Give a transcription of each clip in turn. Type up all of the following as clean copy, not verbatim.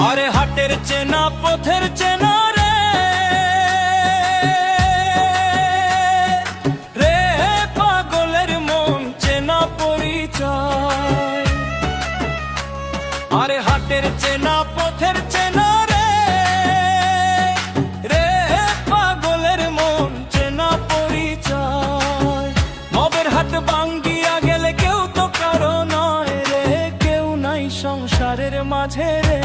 আরে হাটের চেনা পথের চেনা রে রে পাগলের মন চেনা পরিচয়। আরে হাটের চেনা পথের চেনা রে রে পাগলের মন চেনা পরিচয়। মবের হাট ভাঙ্গিয়া গেলে কেউ তো কারো নয় রে, কেউ নাই সংসারের মাঝে রে।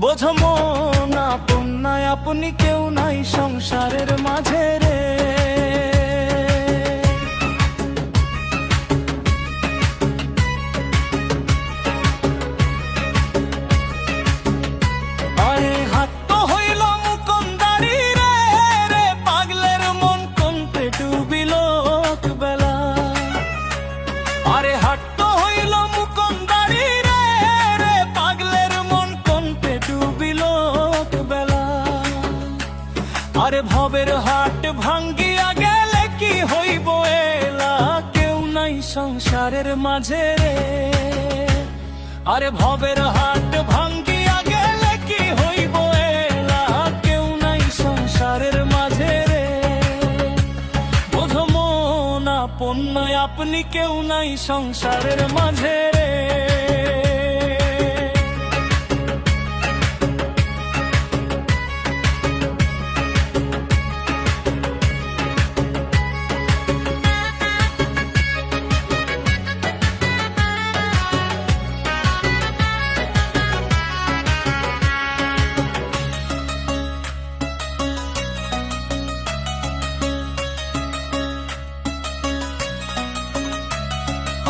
বোঝো মন আপন নাই আপনি, কেউ নাই সংসারের মাঝে রে। আরে হাত তো হইল মুকুন্দারি রে রে পাগলের মন কোনতে ডুবিল বেলা। আরে হাত তো হইল মুকুন্দারি রে রে পাগলের মন কোনতে ডুবিল বেলা। আরে ভবের হাট ভাঙ্গিয়া গেলে কি হইব এলা, কেউ নাই সংসারের মাঝে রে। আরে ভবের হাট ভাঙ্গিয়া গেলে কি হইব এলা, কেউ নাই সংসারের মাঝে রে। বোঝো মন আপন নাই আপনি, কেউ নাই সংসারের মাঝে রে।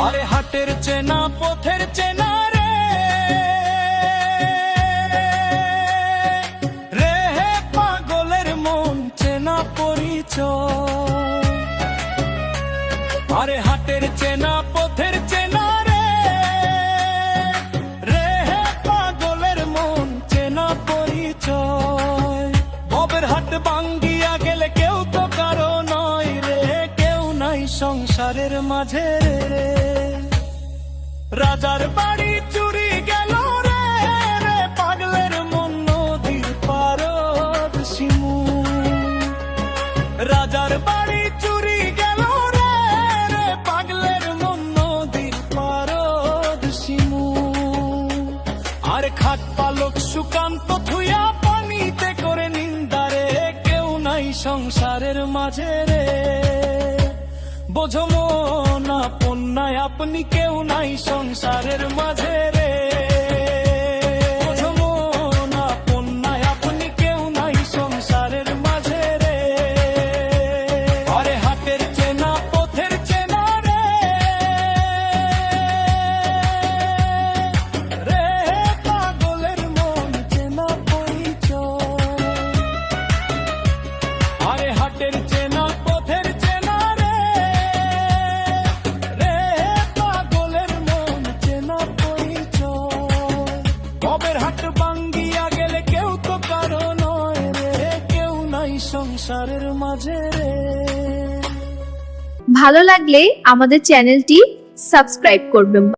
আরে হাটের চেনা পথের চেনা রে রে পাগলের মন চেনা পরিচয়। আরে হাটের চেনা পথের চেনা রে রে পাগলের মন চেনা পরিচয়। ভবের হাট ভাঙ্গিয়া গেলে কেউ তো কারো নয় রে, কেউ নাই সংসারের মাঝে রে। রাজার বাড়ি চুরি গেল রে রে পাগলের মন নদীর পারদ শিমু। রাজার বাড়ি চুরি গেল রে রে পাগলের মন নদীর পারদ শিমু। আর খাট পালক সুকান্ত থুয়া পানিতে করে নিন্দারে, কেউ নাই সংসারের মাঝে রে। বোঝো মন আপন নাই আপনি, কেউ নাই সংসারের মাঝে রে। বোঝো মন আপন নাই আপনি, কেউ নাই সংসারের মাঝে রে। আরে হাটের চেনা পথের চেনা রে রে পাগলের মন চেনা পরিচয়। আরে হাটের চেনা পথের চেনা রে রে পাগলের মন চেনা পরিচয়। ভবের হাট ভাঙ্গিয়া গেলে কেউ তো কারো নয় রে, কেউ নাই সংসারের মাঝে রে। ভালো লাগলে আমাদের চ্যানেলটি সাবস্ক্রাইব করবেন।